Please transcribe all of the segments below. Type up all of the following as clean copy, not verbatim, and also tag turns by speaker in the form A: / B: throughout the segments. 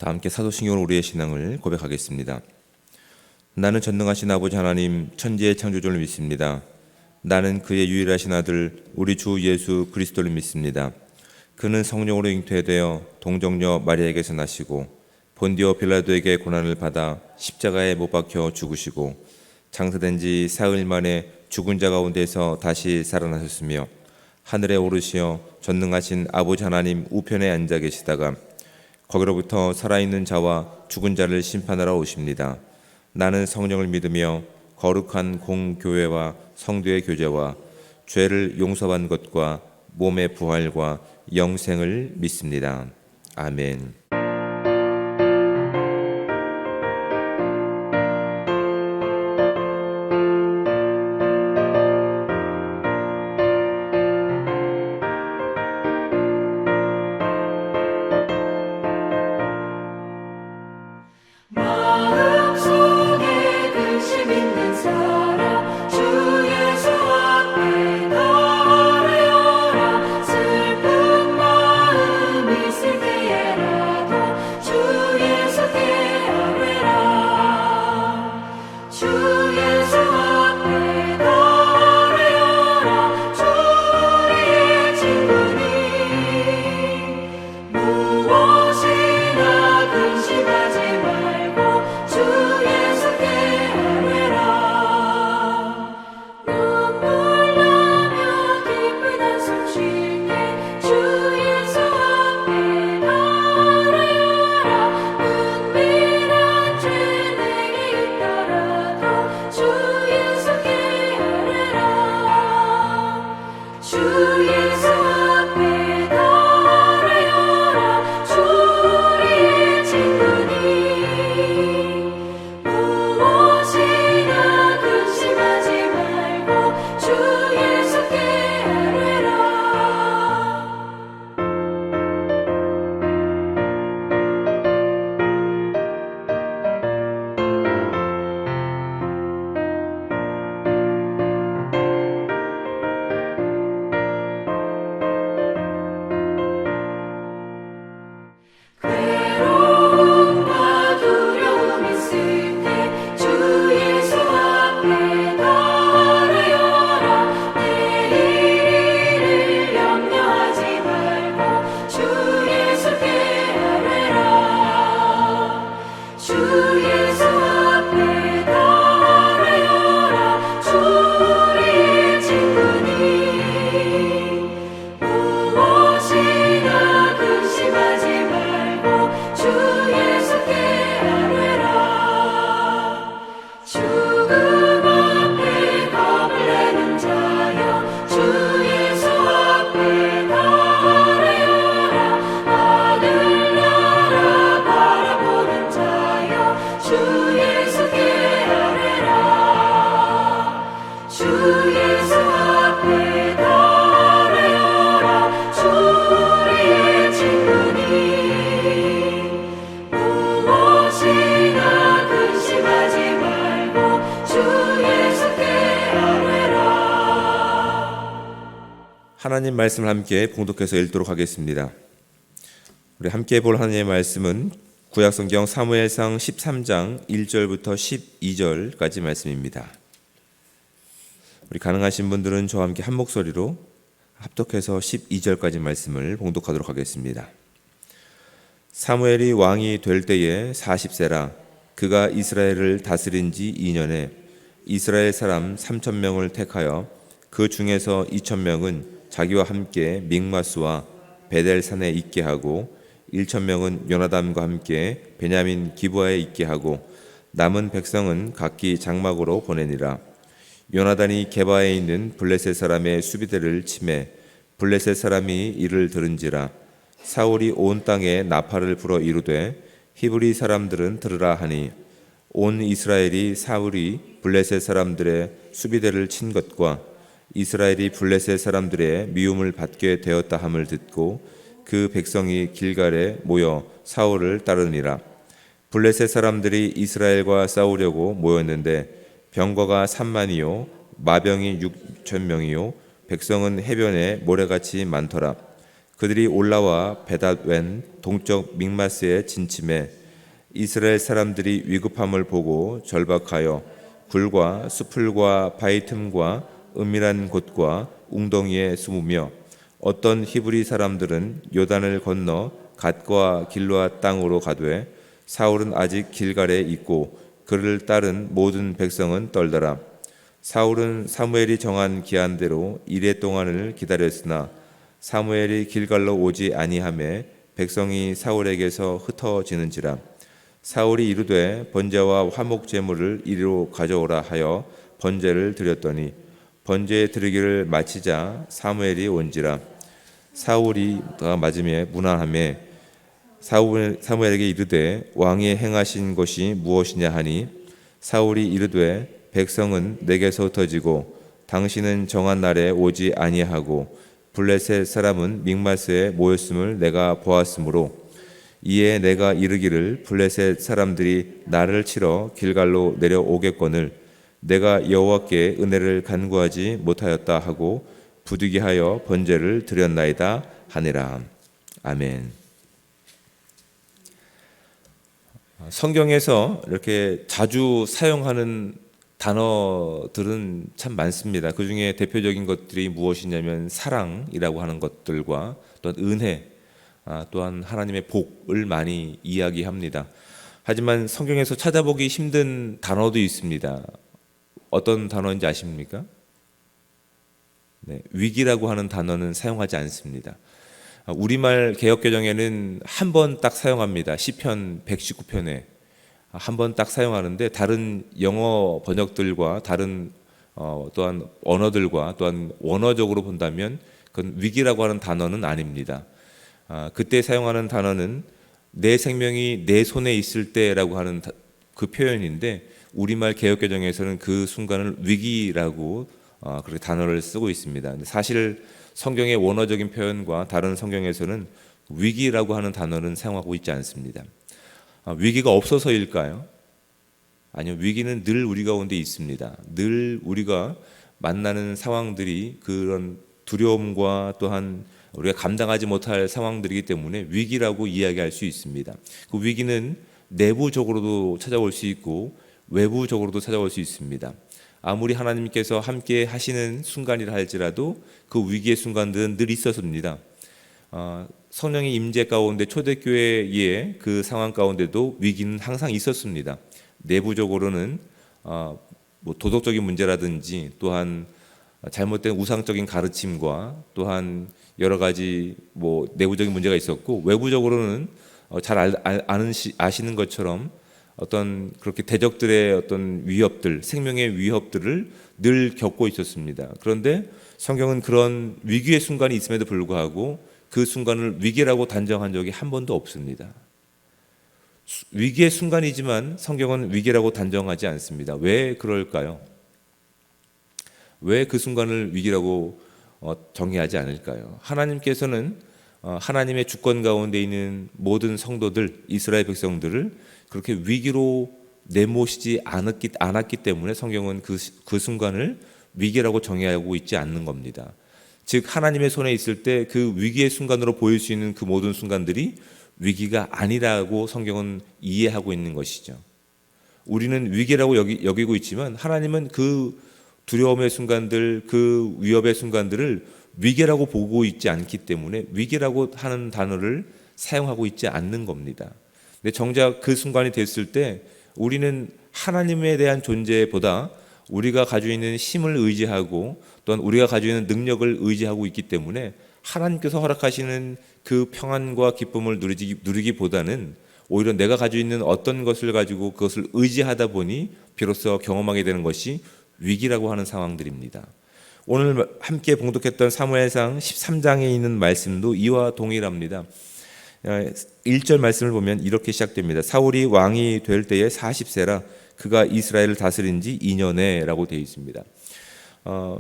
A: 다 함께 사도신경으로 우리의 신앙을 고백하겠습니다. 나는 전능하신 아버지 하나님 천지의 창조주를 믿습니다. 나는 그의 유일하신 아들 우리 주 예수 그리스도를 믿습니다. 그는 성령으로 잉태되어 동정녀 마리아에게서 나시고 본디오 빌라도에게 고난을 받아 십자가에 못 박혀 죽으시고 장사된 지 사흘 만에 죽은 자 가운데서 다시 살아나셨으며 하늘에 오르시어 전능하신 아버지 하나님 우편에 앉아 계시다가 거기로부터 살아있는 자와 죽은 자를 심판하러 오십니다. 나는 성령을 믿으며 거룩한 공교회와 성도의 교제와 죄를 용서받는 것과 몸의 부활과 영생을 믿습니다. 아멘. 하나님 말씀을 함께 봉독해서 읽도록 하겠습니다. 우리 함께 볼 하나님의 말씀은 구약성경 사무엘상 13장 1절부터 12절까지 말씀입니다. 우리 가능하신 분들은 저와 함께 한 목소리로 합독해서 12절까지 말씀을 봉독하도록 하겠습니다. 사무엘이 왕이 될 때에 40세라 그가 이스라엘을 다스린 지 2년에 이스라엘 사람 3,000명을 택하여 그 중에서 2,000명은 자기와 함께 믹마스와 베델산에 있게 하고 1,000명은 요나단과 함께 베냐민 기브아에 있게 하고 남은 백성은 각기 장막으로 보내니라. 요나단이 게바에 있는 블레셋 사람의 수비대를 치매 블레셋 사람이 이를 들은지라. 사울이 온 땅에 나팔을 불어 이르되 히브리 사람들은 들으라 하니 온 이스라엘이 사울이 블레셋 사람들의 수비대를 친 것과 이스라엘이 블레셋 사람들의 미움을 받게 되었다 함을 듣고 그 백성이 길갈에 모여 사울을 따르니라. 블레셋 사람들이 이스라엘과 싸우려고 모였는데 병거가 3만이요 마병이 6,000명이요 백성은 해변에 모래같이 많더라. 그들이 올라와 베닷웬 동쪽 믹마스에 진침해 이스라엘 사람들이 위급함을 보고 절박하여 굴과 수풀과 바위 틈과 은밀한 곳과 웅덩이에 숨으며 어떤 히브리 사람들은 요단을 건너 갓과 길르앗 땅으로 가되 사울은 아직 길갈에 있고 그를 따른 모든 백성은 떨더라. 사울은 사무엘이 정한 기한대로 이레 동안을 기다렸으나 사무엘이 길갈로 오지 아니하매 백성이 사울에게서 흩어지는지라. 사울이 이르되 번제와 화목 제물을 이리로 가져오라 하여 번제를 드렸더니 번제 드리기를 마치자 사무엘이 온지라. 사울이 맞으며 문안하며 사무엘에게 이르되 왕이 행하신 것이 무엇이냐 하니 사울이 이르되 백성은 내게서 흩어지고 당신은 정한 날에 오지 아니하고 블레셋 사람은 믹마스에 모였음을 내가 보았으므로 이에 내가 이르기를 블레셋 사람들이 나를 치러 길갈로 내려오겠거늘 내가 여호와께 은혜를 간구하지 못하였다 하고 부득이하여 번제를 드렸나이다 하니라. 아멘. 성경에서 이렇게 자주 사용하는 단어들은 참 많습니다. 그 중에 대표적인 것들이 무엇이냐면 사랑이라고 하는 것들과 또한 은혜, 또한 하나님의 복을 많이 이야기합니다. 하지만 성경에서 찾아보기 힘든 단어도 있습니다. 어떤 단어인지 아십니까? 네, 위기라고 하는 단어는 사용하지 않습니다. 우리말 개역개정에는 한 번 딱 사용합니다. 시편 119편에 한 번 딱 사용하는데 다른 영어 번역들과 다른 또한 언어들과 또한 원어적으로 본다면 그건 위기라고 하는 단어는 아닙니다. 그때 사용하는 단어는 내 생명이 내 손에 있을 때라고 하는 그 표현인데 우리말 개역개정에서는 그 순간을 위기라고 그렇게 단어를 쓰고 있습니다. 사실 성경의 원어적인 표현과 다른 성경에서는 위기라고 하는 단어는 사용하고 있지 않습니다. 위기가 없어서일까요? 아니요, 위기는 늘 우리 가운데 있습니다. 늘 우리가 만나는 상황들이 그런 두려움과 또한 우리가 감당하지 못할 상황들이기 때문에 위기라고 이야기할 수 있습니다. 그 위기는 내부적으로도 찾아올 수 있고 외부적으로도 찾아올 수 있습니다. 아무리 하나님께서 함께 하시는 순간이라 할지라도 그 위기의 순간들은 늘 있었습니다. 성령의 임재 가운데 초대교회의 그 상황 가운데도 위기는 항상 있었습니다. 내부적으로는 뭐 도덕적인 문제라든지 또한 잘못된 우상적인 가르침과 또한 여러 가지 뭐 내부적인 문제가 있었고 외부적으로는 잘 아시는 것처럼 어떤 그렇게 대적들의 어떤 위협들, 생명의 위협들을 늘 겪고 있었습니다. 그런데 성경은 그런 위기의 순간이 있음에도 불구하고 그 순간을 위기라고 단정한 적이 한 번도 없습니다. 위기의 순간이지만 성경은 위기라고 단정하지 않습니다. 왜 그럴까요? 왜 그 순간을 위기라고 정의하지 않을까요? 하나님께서는 하나님의 주권 가운데 있는 모든 성도들, 이스라엘 백성들을 그렇게 위기로 내모시지 않았기 때문에 성경은 그 순간을 위기라고 정의하고 있지 않는 겁니다. 즉 하나님의 손에 있을 때 그 위기의 순간으로 보일 수 있는 그 모든 순간들이 위기가 아니라고 성경은 이해하고 있는 것이죠. 우리는 위기라고 여기고 있지만 하나님은 그 두려움의 순간들, 그 위협의 순간들을 위기라고 보고 있지 않기 때문에 위기라고 하는 단어를 사용하고 있지 않는 겁니다. 근데 정작 그 순간이 됐을 때 우리는 하나님에 대한 존재보다 우리가 가지고 있는 힘을 의지하고 또한 우리가 가지고 있는 능력을 의지하고 있기 때문에 하나님께서 허락하시는 그 평안과 기쁨을 누리기보다는 오히려 내가 가지고 있는 어떤 것을 가지고 그것을 의지하다 보니 비로소 경험하게 되는 것이 위기라고 하는 상황들입니다. 오늘 함께 봉독했던 사무엘상 13장에 있는 말씀도 이와 동일합니다. 1절 말씀을 보면 이렇게 시작됩니다. 사울이 왕이 될 때에 40세라 그가 이스라엘을 다스린 지 2년에 라고 되어 있습니다.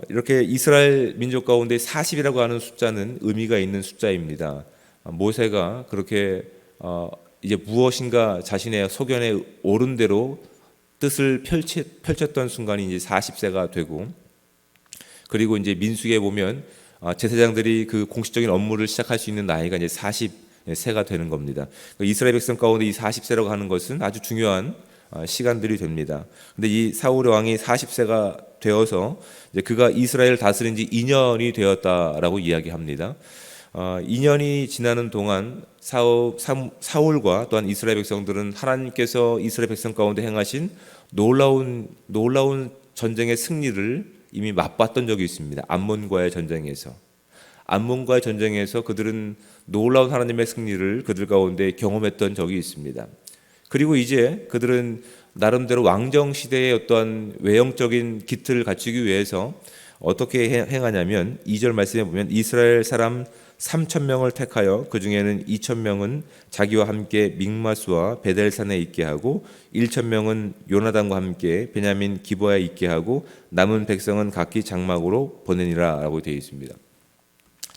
A: 이렇게 이스라엘 민족 가운데 40이라고 하는 숫자는 의미가 있는 숫자입니다. 모세가 그렇게 이제 무엇인가 자신의 소견에 옳은 대로 뜻을 펼쳤던 순간이 이제 40세가 되고, 그리고 이제 민수기에 보면 제사장들이 그 공식적인 업무를 시작할 수 있는 나이가 이제 40세가 되는 겁니다. 이스라엘 백성 가운데 이 40세라고 하는 것은 아주 중요한 시간들이 됩니다. 근데 이 사울 왕이 40세가 되어서 이제 그가 이스라엘을 다스린 지 2년이 되었다라고 이야기합니다. 2년이 지나는 동안 사울과 또한 이스라엘 백성들은 하나님께서 이스라엘 백성 가운데 행하신 놀라운 전쟁의 승리를 이미 맛봤던 적이 있습니다. 암몬과의 전쟁에서 그들은 놀라운 하나님의 승리를 그들 가운데 경험했던 적이 있습니다. 그리고 이제 그들은 나름대로 왕정 시대의 어떤 외형적인 기틀을 갖추기 위해서 어떻게 행하냐면 2절 말씀에 보면 이스라엘 사람 3,000명을 택하여 그 중에는 2,000명은 자기와 함께 믹마스와 베델산에 있게 하고 1,000명은 요나단과 함께 베냐민 기브아에 있게 하고 남은 백성은 각기 장막으로 보내니라라고 되어 있습니다.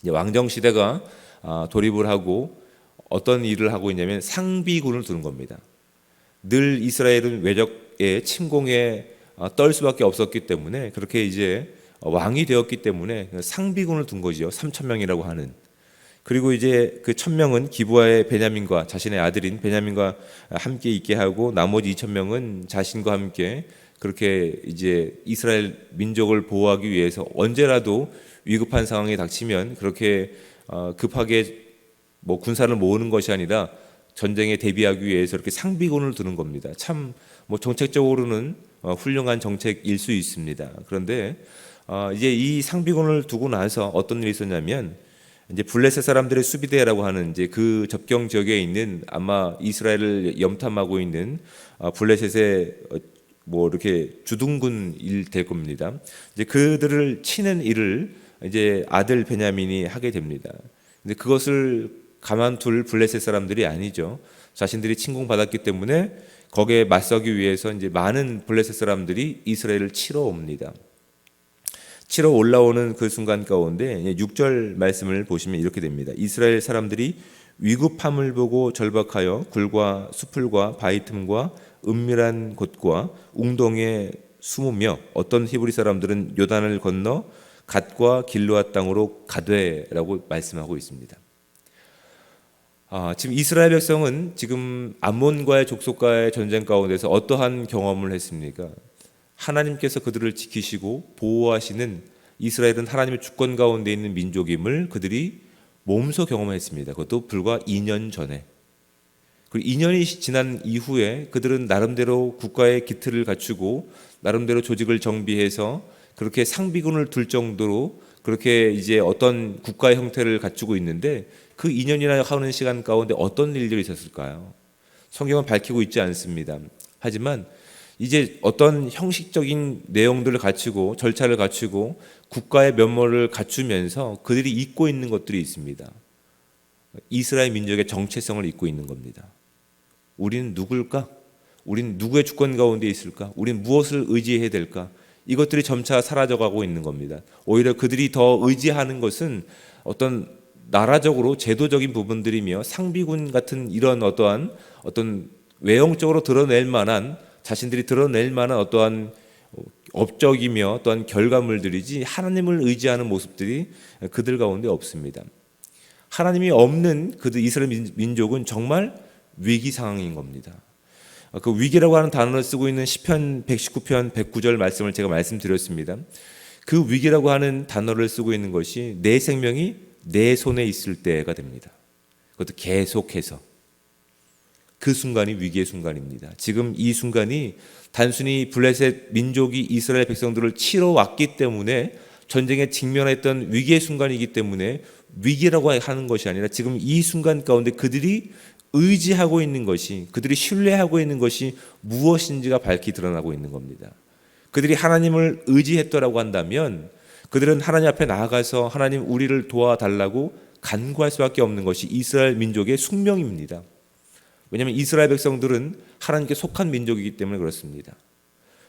A: 이제 왕정 시대가 돌입을 하고 어떤 일을 하고 있냐면 상비군을 두는 겁니다. 늘 이스라엘은 외적의 침공에 떨 수밖에 없었기 때문에 그렇게 이제 왕이 되었기 때문에 상비군을 둔 거지요. 3,000명이라고 하는. 그리고 이제 그 1,000명은 기브아의 베냐민과 자신의 아들인 베냐민과 함께 있게 하고 나머지 2,000명은 자신과 함께 그렇게 이제 이스라엘 민족을 보호하기 위해서 언제라도 위급한 상황이 닥치면 그렇게 급하게 뭐 군사를 모으는 것이 아니라 전쟁에 대비하기 위해서 이렇게 상비군을 두는 겁니다. 참 뭐 정책적으로는 훌륭한 정책일 수 있습니다. 그런데 이제 이 상비군을 두고 나서 어떤 일이 있었냐면 이제 블레셋 사람들의 수비대라고 하는 이제 그 접경 지역에 있는 아마 이스라엘을 염탐하고 있는 블레셋의 뭐 이렇게 주둔군일 될 겁니다. 이제 그들을 치는 일을 이제 아들 베냐민이 하게 됩니다. 근데 그것을 가만둘 블레셋 사람들이 아니죠. 자신들이 침공받았기 때문에 거기에 맞서기 위해서 이제 많은 블레셋 사람들이 이스라엘을 치러 옵니다. 치러 올라오는 그 순간 가운데 6절 말씀을 보시면 이렇게 됩니다. 이스라엘 사람들이 위급함을 보고 절박하여 굴과 수풀과 바위 틈과 은밀한 곳과 웅덩이에 숨으며 어떤 히브리 사람들은 요단을 건너 갓과 길르앗 땅으로 가되라고 말씀하고 있습니다. 지금 이스라엘 백성은 지금 암몬과의 족속과의 전쟁 가운데서 어떠한 경험을 했습니까? 하나님께서 그들을 지키시고 보호하시는 이스라엘은 하나님의 주권 가운데 있는 민족임을 그들이 몸소 경험했습니다. 그것도 불과 2년 전에. 그리고 2년이 지난 이후에 그들은 나름대로 국가의 기틀을 갖추고 나름대로 조직을 정비해서 그렇게 상비군을 둘 정도로 그렇게 이제 어떤 국가의 형태를 갖추고 있는데 그 2년이나 하는 시간 가운데 어떤 일들이 있었을까요? 성경은 밝히고 있지 않습니다. 하지만 이제 어떤 형식적인 내용들을 갖추고 절차를 갖추고 국가의 면모를 갖추면서 그들이 잊고 있는 것들이 있습니다. 이스라엘 민족의 정체성을 잊고 있는 겁니다. 우리는 누굴까? 우리는 누구의 주권 가운데 있을까? 우리는 무엇을 의지해야 될까? 이것들이 점차 사라져가고 있는 겁니다. 오히려 그들이 더 의지하는 것은 어떤 나라적으로 제도적인 부분들이며 상비군 같은 이런 어떤 외형적으로 드러낼 만한 자신들이 드러낼 만한 어떠한 업적이며 또한 결과물들이지 하나님을 의지하는 모습들이 그들 가운데 없습니다. 하나님이 없는 그들 이스라엘 민족은 정말 위기 상황인 겁니다. 그 위기라고 하는 단어를 쓰고 있는 시편 119편 109절 말씀을 제가 말씀드렸습니다. 그 위기라고 하는 단어를 쓰고 있는 것이 내 생명이 내 손에 있을 때가 됩니다. 그것도 계속해서 그 순간이 위기의 순간입니다. 지금 이 순간이 단순히 블레셋 민족이 이스라엘 백성들을 치러 왔기 때문에 전쟁에 직면했던 위기의 순간이기 때문에 위기라고 하는 것이 아니라 지금 이 순간 가운데 그들이 의지하고 있는 것이 그들이 신뢰하고 있는 것이 무엇인지가 밝히 드러나고 있는 겁니다. 그들이 하나님을 의지했더라고 한다면 그들은 하나님 앞에 나아가서 하나님 우리를 도와달라고 간구할 수밖에 없는 것이 이스라엘 민족의 숙명입니다. 왜냐하면 이스라엘 백성들은 하나님께 속한 민족이기 때문에 그렇습니다.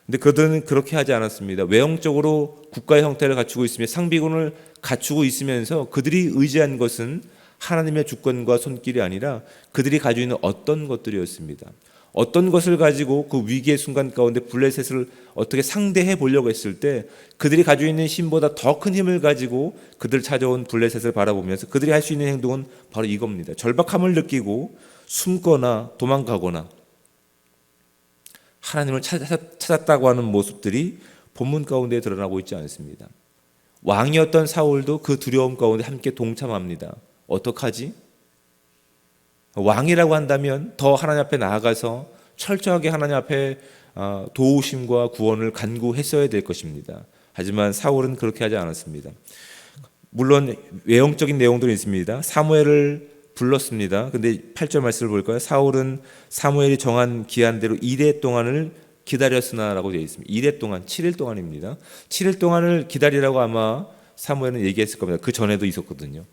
A: 근데 그들은 그렇게 하지 않았습니다. 외형적으로 국가의 형태를 갖추고 있으며 상비군을 갖추고 있으면서 그들이 의지한 것은 하나님의 주권과 손길이 아니라 그들이 가지고 있는 어떤 것들이었습니다. 어떤 것을 가지고 그 위기의 순간 가운데 블레셋을 어떻게 상대해 보려고 했을 때 그들이 가지고 있는 힘보다 더 큰 힘을 가지고 그들 찾아온 블레셋을 바라보면서 그들이 할 수 있는 행동은 바로 이겁니다. 절박함을 느끼고 숨거나 도망가거나 하나님을 찾았다고 하는 모습들이 본문 가운데 드러나고 있지 않습니다. 왕이었던 사울도 그 두려움 가운데 함께 동참합니다. 어떡하지? 왕이라고 한다면 더 하나님 앞에 나아가서 철저하게 하나님 앞에 도우심과 구원을 간구했어야 될 것입니다. 하지만 사울은 그렇게 하지 않았습니다. 물론 외형적인 내용들이 있습니다. 사무엘을 불렀습니다. 근데 8절 말씀을 볼까요? 사울은 사무엘이 정한 기한대로 2대 동안을 기다렸으나라고 되어 있습니다. 2대 동안, 7일 동안입니다. 7일 동안을 기다리라고 아마 사무엘은 얘기했을 겁니다. 그 전에도 있었거든요.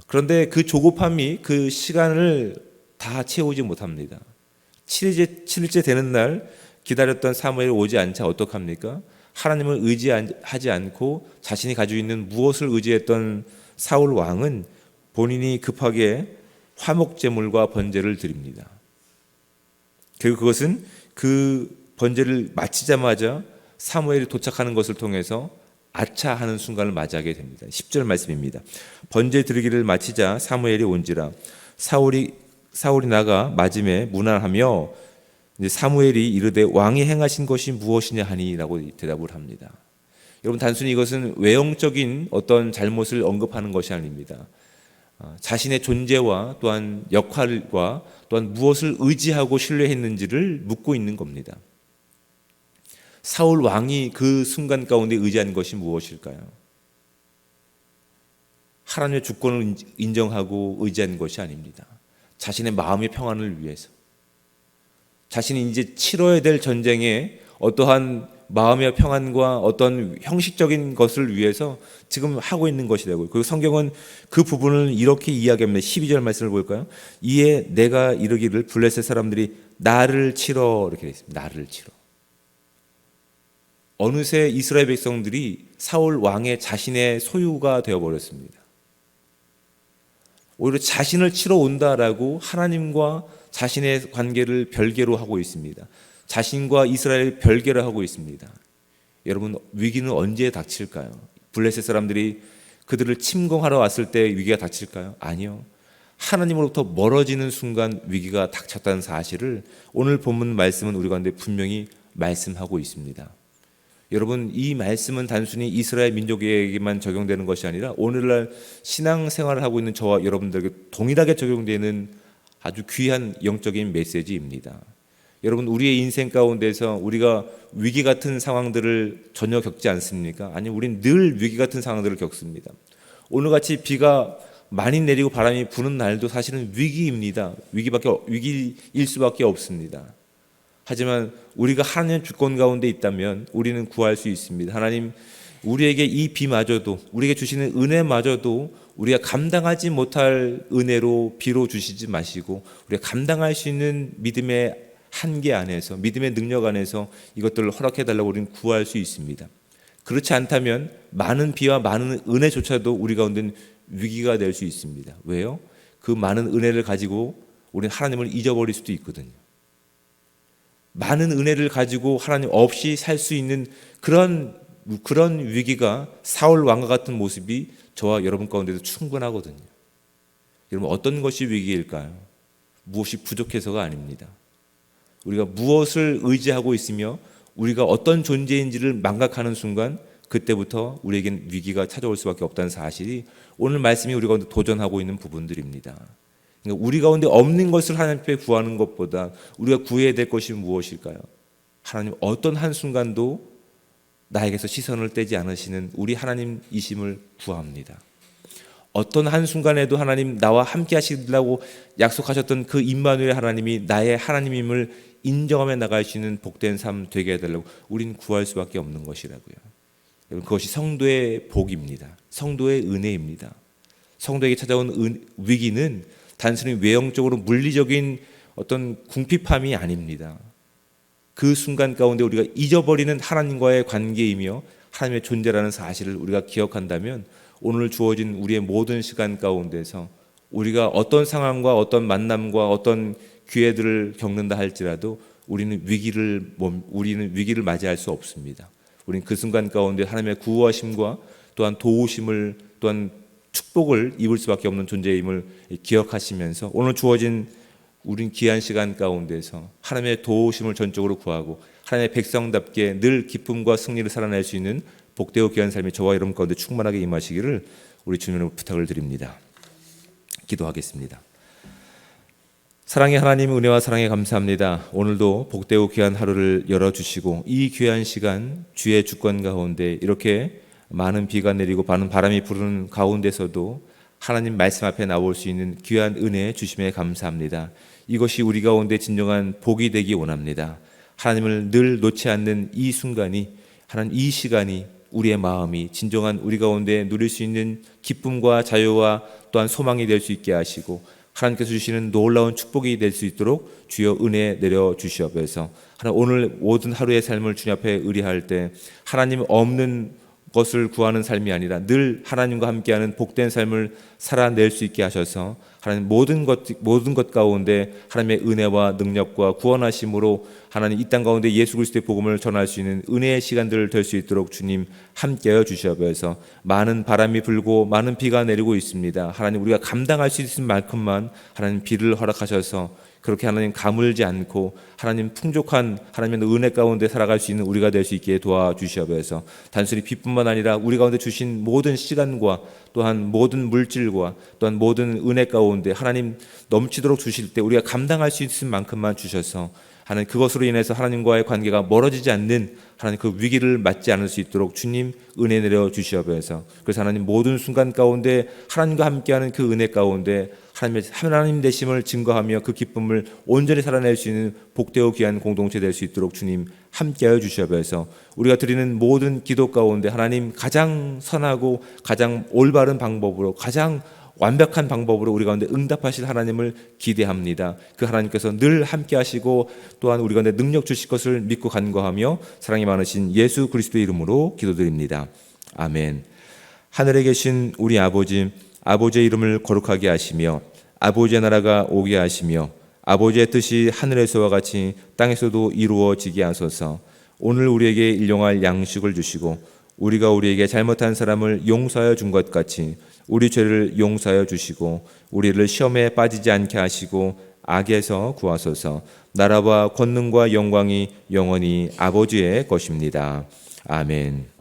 A: 그런데 그 조급함이 그 시간을 다 채우지 못합니다. 7일째 되는 날 기다렸던 사무엘이 오지 않자 어떡합니까? 하나님을 의지하지 않고 자신이 가지고 있는 무엇을 의지했던 사울 왕은 본인이 급하게 화목제물과 번제를 드립니다. 그리고 그것은 그 번제를 마치자마자 사무엘이 도착하는 것을 통해서 아차하는 순간을 맞이하게 됩니다. 10절 말씀입니다. 번제 드리기를 마치자 사무엘이 온지라 사울이 나가 맞음에 무난하며 사무엘이 이르되 왕이 행하신 것이 무엇이냐 하니라고 대답을 합니다. 여러분 단순히 이것은 외형적인 어떤 잘못을 언급하는 것이 아닙니다. 자신의 존재와 또한 역할과 또한 무엇을 의지하고 신뢰했는지를 묻고 있는 겁니다. 사울 왕이 그 순간 가운데 의지한 것이 무엇일까요? 하나님의 주권을 인정하고 의지한 것이 아닙니다. 자신의 마음의 평안을 위해서, 자신이 이제 치러야 될 전쟁에 어떠한 마음의 평안과 어떤 형식적인 것을 위해서 지금 하고 있는 것이라고요. 그리고 성경은 그 부분을 이렇게 이야기합니다. 12절 말씀을 볼까요? 이에 내가 이르기를 블레셋 사람들이 나를 치러 이렇게 되어 있습니다. 나를 치러. 어느새 이스라엘 백성들이 사울 왕의 자신의 소유가 되어버렸습니다. 오히려 자신을 치러 온다라고 하나님과 자신의 관계를 별개로 하고 있습니다. 자신과 이스라엘 별개로 하고 있습니다. 여러분 위기는 언제 닥칠까요? 블레셋 사람들이 그들을 침공하러 왔을 때 위기가 닥칠까요? 아니요. 하나님으로부터 멀어지는 순간 위기가 닥쳤다는 사실을 오늘 본문 말씀은 우리 가운데 분명히 말씀하고 있습니다. 여러분 이 말씀은 단순히 이스라엘 민족에게만 적용되는 것이 아니라 오늘날 신앙생활을 하고 있는 저와 여러분들에게 동일하게 적용되는 아주 귀한 영적인 메시지입니다. 여러분 우리의 인생 가운데서 우리가 위기 같은 상황들을 전혀 겪지 않습니까? 아니 우린 늘 위기 같은 상황들을 겪습니다. 오늘같이 비가 많이 내리고 바람이 부는 날도 사실은 위기입니다. 위기일 수밖에 없습니다. 하지만 우리가 하나님의 주권 가운데 있다면 우리는 구할 수 있습니다. 하나님 우리에게 이 비마저도 우리에게 주시는 은혜마저도 우리가 감당하지 못할 은혜로 비로 주시지 마시고 우리가 감당할 수 있는 믿음의 한계 안에서 믿음의 능력 안에서 이것들을 허락해달라고 우리는 구할 수 있습니다. 그렇지 않다면 많은 비와 많은 은혜조차도 우리 가운데는 위기가 될 수 있습니다. 왜요? 그 많은 은혜를 가지고 우리는 하나님을 잊어버릴 수도 있거든요. 많은 은혜를 가지고 하나님 없이 살 수 있는 그런 위기가 사울 왕과 같은 모습이 저와 여러분 가운데도 충분하거든요. 여러분 어떤 것이 위기일까요? 무엇이 부족해서가 아닙니다. 우리가 무엇을 의지하고 있으며 우리가 어떤 존재인지를 망각하는 순간 그때부터 우리에겐 위기가 찾아올 수밖에 없다는 사실이 오늘 말씀이 우리 가운데 도전하고 있는 부분들입니다. 그러니까 우리 가운데 없는 것을 하나님 앞에 구하는 것보다 우리가 구해야 될 것이 무엇일까요? 하나님 어떤 한순간도 나에게서 시선을 떼지 않으시는 우리 하나님이심을 구합니다. 어떤 한순간에도 하나님 나와 함께 하시려고 약속하셨던 그 임마누엘 하나님이 나의 하나님임을 인정하며 나갈 수 있는 복된 삶 되게 해달라고 우린 구할 수밖에 없는 것이라고요. 그것이 성도의 복입니다. 성도의 은혜입니다. 성도에게 찾아온 위기는 단순히 외형적으로 물리적인 어떤 궁핍함이 아닙니다. 그 순간 가운데 우리가 잊어버리는 하나님과의 관계이며 하나님의 존재라는 사실을 우리가 기억한다면 오늘 주어진 우리의 모든 시간 가운데서 우리가 어떤 상황과 어떤 만남과 어떤 기회들을 겪는다 할지라도 우리는 위기를 맞이할 수 없습니다. 우리는 그 순간 가운데 하나님의 구하심과 또한 도우심을 또한 축복을 입을 수밖에 없는 존재임을 기억하시면서 오늘 주어진 우린 귀한 시간 가운데서 하나님의 도우심을 전적으로 구하고 하나님의 백성답게 늘 기쁨과 승리를 살아낼 수 있는 복되고 귀한 삶이 저와 여러분 가운데 충만하게 임하시기를 우리 주님으로 부탁을 드립니다. 기도하겠습니다. 사랑의 하나님, 은혜와 사랑에 감사합니다. 오늘도 복되고 귀한 하루를 열어주시고 이 귀한 시간 주의 주권 가운데 이렇게 많은 비가 내리고 많은 바람이 부르는 가운데서도 하나님 말씀 앞에 나올 수 있는 귀한 은혜 주심에 감사합니다. 이것이 우리 가운데 진정한 복이 되기 원합니다. 하나님을 늘 놓지 않는 이 순간이, 하나님 이 시간이 우리의 마음이 진정한 우리 가운데 누릴 수 있는 기쁨과 자유와 또한 소망이 될 수 있게 하시고 하나님께서 주시는 놀라운 축복이 될 수 있도록 주여 은혜 내려 주시옵소서. 하나님 오늘 모든 하루의 삶을 주님 앞에 의뢰할 때 하나님 없는 것을 구하는 삶이 아니라 늘 하나님과 함께하는 복된 삶을 살아낼 수 있게 하셔서 하나님 모든 것 가운데 하나님의 은혜와 능력과 구원하심으로 하나님 이 땅 가운데 예수 그리스도의 복음을 전할 수 있는 은혜의 시간들 될 수 있도록 주님 함께하여 주시옵소서. 많은 바람이 불고 많은 비가 내리고 있습니다. 하나님 우리가 감당할 수 있을 만큼만 하나님 비를 허락하셔서 그렇게 하나님 가물지 않고 하나님 풍족한 하나님의 은혜 가운데 살아갈 수 있는 우리가 될 수 있게 도와주시옵소서. 단순히 비뿐만 아니라 우리 가운데 주신 모든 시간과 또한 모든 물질과 또한 모든 은혜 가운데 하나님 넘치도록 주실 때 우리가 감당할 수 있을 만큼만 주셔서 하나님 그것으로 인해서 하나님과의 관계가 멀어지지 않는 하나님 그 위기를 맞지 않을 수 있도록 주님 은혜 내려 주시옵소서. 그래서 하나님 모든 순간 가운데 하나님과 함께하는 그 은혜 가운데 하나님 되심을 증거하며 그 기쁨을 온전히 살아낼 수 있는 복되고 귀한 공동체 될 수 있도록 주님 함께하여 주시옵소서. 우리가 드리는 모든 기도 가운데 하나님 가장 선하고 가장 올바른 방법으로 가장 완벽한 방법으로 우리 가운데 응답하실 하나님을 기대합니다. 그 하나님께서 늘 함께 하시고 또한 우리 가운데 능력 주실 것을 믿고 간구하며 사랑이 많으신 예수 그리스도의 이름으로 기도드립니다. 아멘. 하늘에 계신 우리 아버지, 아버지의 이름을 거룩하게 하시며 아버지의 나라가 오게 하시며 아버지의 뜻이 하늘에서와 같이 땅에서도 이루어지게 하소서. 오늘 우리에게 일용할 양식을 주시고 우리가 우리에게 잘못한 사람을 용서하여 준 것 같이 우리 죄를 용서하여 주시고 우리를 시험에 빠지지 않게 하시고 악에서 구하소서. 나라와 권능과 영광이 영원히 아버지의 것입니다. 아멘.